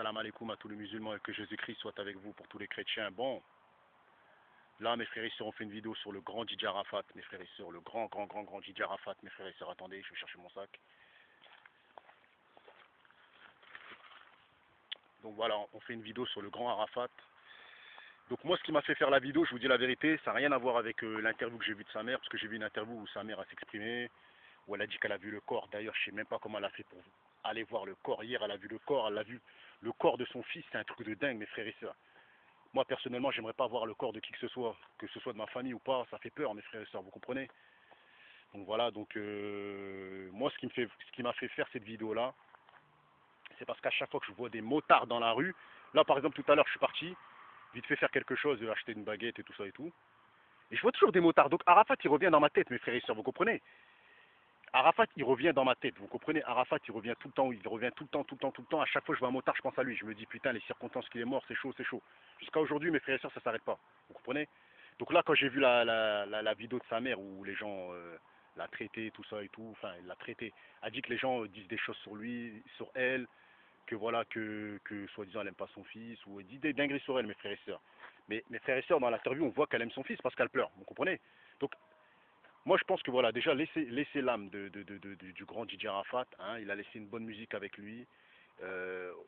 salam alaikum à tous les musulmans et que Jésus-Christ soit avec vous pour tous les chrétiens. Bon, là mes frères et sœurs, on fait une vidéo sur le grand Didier Arafat, mes frères et sœurs, le grand Didier Arafat, mes frères et sœurs. Attendez, je vais chercher mon sac. Donc voilà, on fait une vidéo sur le grand Arafat. Donc moi, ce qui m'a fait faire la vidéo, je vous dis la vérité, ça n'a rien à voir avec l'interview que j'ai vue de sa mère, parce que j'ai vu une interview où sa mère a s'exprimé, où elle a dit qu'elle a vu le corps. D'ailleurs, je sais même pas comment elle a fait pour aller voir le corps. Hier, elle a vu le corps, elle a vu le corps de son fils. C'est un truc de dingue, mes frères et sœurs. Moi, personnellement, j'aimerais pas voir le corps de qui que ce soit de ma famille ou pas. Ça fait peur, mes frères et sœurs, vous comprenez? Donc voilà, donc moi, ce qui m'a fait faire cette vidéo-là, c'est parce qu'à chaque fois que je vois des motards dans la rue, là, par exemple, tout à l'heure, je suis parti, vite fait faire quelque chose, acheter une baguette et tout ça et tout. Et je vois toujours des motards. Donc Arafat, il revient dans ma tête, mes frères et sœurs, vous comprenez? Arafat, il revient dans ma tête, vous comprenez? Arafat, il revient tout le temps, il revient tout le temps. À chaque fois que je vois un motard, je pense à lui. Je me dis, putain, les circonstances qu'il est mort, c'est chaud, c'est chaud. Jusqu'à aujourd'hui, mes frères et sœurs, ça s'arrête pas. Vous comprenez? Donc là, quand j'ai vu la vidéo de sa mère où les gens l'a traité, tout ça et tout, enfin, il l'a traité, a dit que les gens disent des choses sur lui, sur elle, que voilà, que soi-disant elle aime pas son fils, ou elle dit des dingueries sur elle, mes frères et sœurs. Mais mes frères et sœurs, dans l'interview, on voit qu'elle aime son fils parce qu'elle pleure, vous comprenez? Donc moi, je pense que voilà, déjà, laissez l'âme du grand Didier Arafat. Hein, il a laissé une bonne musique avec lui.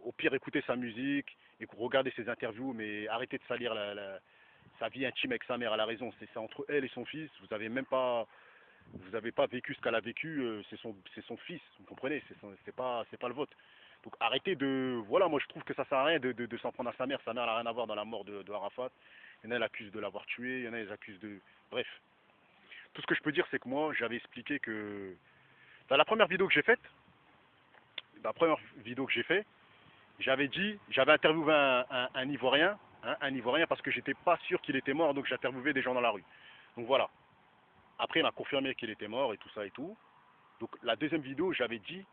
Au pire, écoutez sa musique, et regardez ses interviews, mais arrêtez de salir sa vie intime avec sa mère. Elle a raison, c'est entre elle et son fils. Vous n'avez pas vécu ce qu'elle a vécu. C'est son fils, vous comprenez? C'est pas le vôtre. Donc arrêtez de, voilà, moi je trouve que ça sert à rien de s'en prendre à sa mère. Sa mère n'a rien à voir dans la mort de Arafat. Il y en a, elle accuse de l'avoir tué. Il y en a, ils accusent de, bref. Tout ce que je peux dire, c'est que moi, j'avais expliqué que dans la première vidéo que j'ai faite, j'avais dit, j'avais interviewé un Ivoirien, hein, un Ivoirien parce que j'étais pas sûr qu'il était mort, donc j'interviewais des gens dans la rue. Donc voilà. Après, il m'a confirmé qu'il était mort et tout ça et tout. Donc la deuxième vidéo, j'avais dit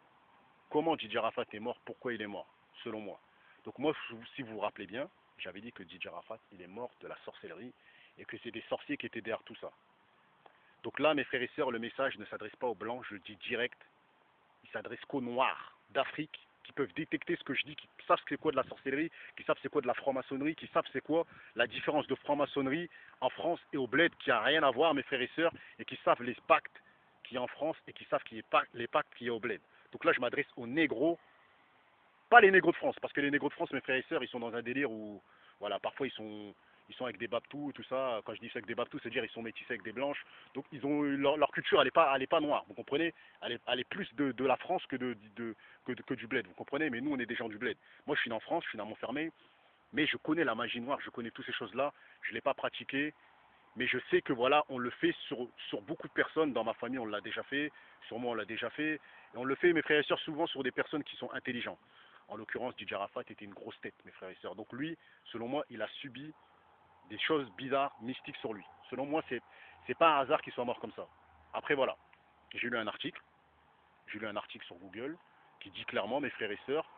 comment Didier Arafat est mort, pourquoi il est mort, selon moi. Donc moi, si vous vous rappelez bien, j'avais dit que Didier Arafat, il est mort de la sorcellerie et que c'est des sorciers qui étaient derrière tout ça. Donc là, mes frères et sœurs, le message ne s'adresse pas aux blancs, je le dis direct. Il s'adresse qu'aux noirs d'Afrique qui peuvent détecter ce que je dis, qui savent c'est quoi de la sorcellerie, qui savent c'est quoi de la franc-maçonnerie, qui savent c'est quoi la différence de franc-maçonnerie en France et au bled, qui a rien à voir, mes frères et sœurs, et qui savent les pactes qu'il y a en France et qui savent les pactes qu'il y a au bled. Donc là, je m'adresse aux négros, pas les négros de France, parce que les négros de France, mes frères et sœurs, ils sont dans un délire où, voilà, parfois ils sont avec des babtous et tout ça. Quand je dis ça avec des babtous, c'est-à-dire ils sont métissés avec des blanches. Donc ils ont leur culture, elle est pas noire, vous comprenez? Elle est plus de la France que du bled, vous comprenez? Mais nous, on est des gens du bled. Moi, je suis en France, je suis dans Montfermé, mais je connais la magie noire, je connais toutes ces choses-là. Je ne l'ai pas pratiqué, mais je sais que voilà, on le fait sur beaucoup de personnes. Dans ma famille, on l'a déjà fait. Sur moi, on l'a déjà fait. Et on le fait, mes frères et sœurs, souvent sur des personnes qui sont intelligentes. En l'occurrence, Didier Arafat était une grosse tête, mes frères et sœurs. Donc lui, selon moi, il a subi des choses bizarres, mystiques sur lui. Selon moi, c'est pas un hasard qu'il soit mort comme ça. Après, voilà. J'ai lu un article. J'ai lu un article sur Google qui dit clairement, mes frères et sœurs,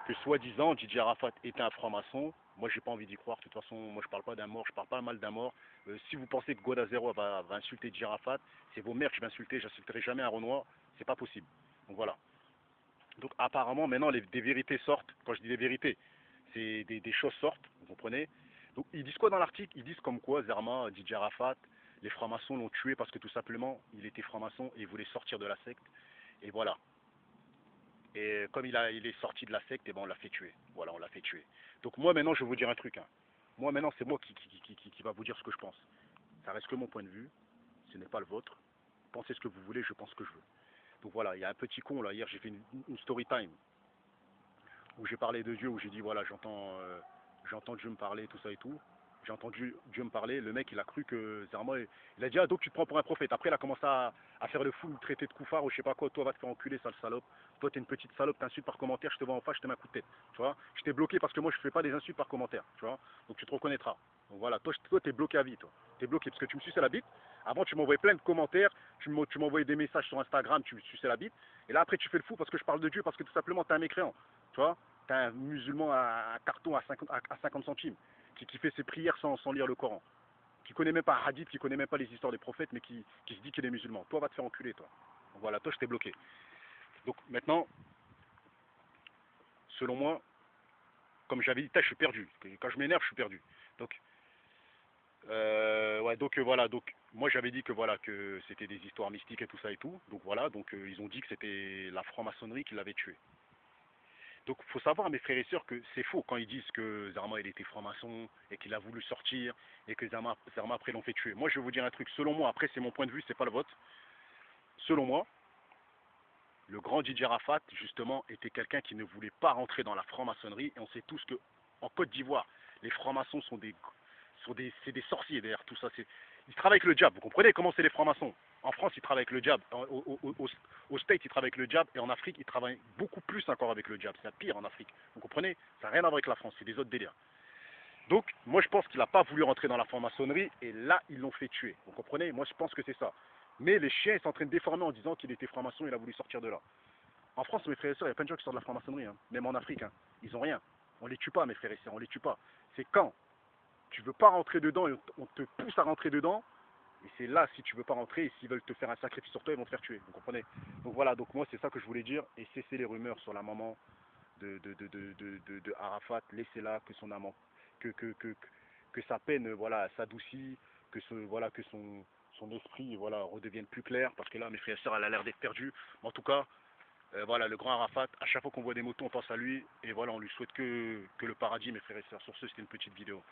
que soi-disant Didier Arafat était un franc-maçon. Moi, j'ai pas envie d'y croire. De toute façon, moi, je parle pas d'un mort, je parle pas mal d'un mort. Si vous pensez que Goda Zero va insulter Didier Arafat, c'est vos mères que je vais insulter. J'insulterai jamais un Renoir. C'est pas possible. Donc voilà. Donc apparemment, maintenant, des vérités sortent. Quand je dis des vérités, c'est des choses sortent. Vous comprenez? Donc ils disent quoi dans l'article? Ils disent comme quoi Zerma, Didier Arafat, les francs-maçons l'ont tué parce que tout simplement, il était franc-maçon et il voulait sortir de la secte. Et voilà. Et comme il est sorti de la secte, et ben on l'a fait tuer. Voilà, on l'a fait tuer. Donc moi maintenant, je vais vous dire un truc. Hein. Moi maintenant, c'est moi qui va vous dire ce que je pense. Ça reste que mon point de vue. Ce n'est pas le vôtre. Pensez ce que vous voulez, je pense ce que je veux. Donc voilà, il y a un petit con là. Hier, j'ai fait une story time où j'ai parlé de Dieu, où j'ai dit voilà, j'entends Dieu me parler, tout ça et tout. J'ai entendu Dieu me parler, le mec il a cru que Zerma, il a dit ah donc tu te prends pour un prophète. Après il a commencé à faire le fou, le traiter de koufar ou je sais pas quoi, toi va te faire enculer sale salope, toi t'es une petite salope, t'insultes par commentaire, je te vois en face, je te mets un coup de tête, tu vois. Je t'ai bloqué parce que moi je fais pas des insultes par commentaire, tu vois. Donc tu te reconnaîtras. Donc voilà, toi t'es bloqué à vie, toi. T'es bloqué parce que tu me suçais la bite. Avant tu m'envoyais plein de commentaires, tu m'envoyais des messages sur Instagram, tu me suçais la bite. Et là après tu fais le fou parce que je parle de Dieu, parce que tout simplement t'es un mécréant, tu vois. T'es un musulman à carton à 50 centimes qui fait ses prières sans lire le Coran, qui connaît même pas un hadith, qui connaît même pas les histoires des prophètes, mais qui se dit qu'il est musulman. Toi, va te faire enculer, toi. Donc voilà, toi, je t'ai bloqué. Donc maintenant, selon moi, comme j'avais dit, je suis perdu. Quand je m'énerve, je suis perdu. Donc, ouais, donc voilà, donc moi j'avais dit que voilà que c'était des histoires mystiques et tout ça et tout. Donc voilà, donc ils ont dit que c'était la franc-maçonnerie qui l'avait tué. Donc il faut savoir mes frères et sœurs que c'est faux quand ils disent que Zarma il était franc-maçon et qu'il a voulu sortir et que Zarma après l'ont fait tuer. Moi je vais vous dire un truc, selon moi, après c'est mon point de vue, c'est pas le vôtre. Selon moi, le grand Didier Arafat justement était quelqu'un qui ne voulait pas rentrer dans la franc-maçonnerie et on sait tous que en Côte d'Ivoire, les francs-maçons c'est des sorciers derrière tout ça. Ils travaillent avec le diable. Vous comprenez comment c'est les francs-maçons? En France, ils travaillent avec le diable. Au States, ils travaillent avec le diable. Et en Afrique, ils travaillent beaucoup plus encore avec le diable. C'est pire en Afrique. Vous comprenez? Ça n'a rien à voir avec la France. C'est des autres délires. Donc, moi, je pense qu'il n'a pas voulu rentrer dans la franc-maçonnerie. Et là, ils l'ont fait tuer. Vous comprenez? Moi, je pense que c'est ça. Mais les chiens, ils sont en train de déformer en disant qu'il était franc-maçon. Il a voulu sortir de là. En France, mes frères et sœurs, il y a plein de gens qui sortent de la franc-maçonnerie. Hein. Même en Afrique. Hein. Ils n'ont rien. On les tue pas, mes frères et sœurs. On les tue pas. C'est quand tu veux pas rentrer dedans et on te pousse à rentrer dedans. Et c'est là, si tu veux pas rentrer, et s'ils veulent te faire un sacrifice sur toi, ils vont te faire tuer. Vous comprenez? Donc voilà, donc moi, c'est ça que je voulais dire. Et cessez les rumeurs sur la maman de Arafat. Laissez-la, que son amant, que sa peine, voilà, s'adoucit, voilà, que son esprit, voilà, redevienne plus clair. Parce que là, mes frères et sœurs, elle a l'air d'être perdue. En tout cas, voilà, le grand Arafat, à chaque fois qu'on voit des motos, on pense à lui. Et voilà, on lui souhaite que le paradis, mes frères et sœurs. Sur ce, c'était une petite vidéo.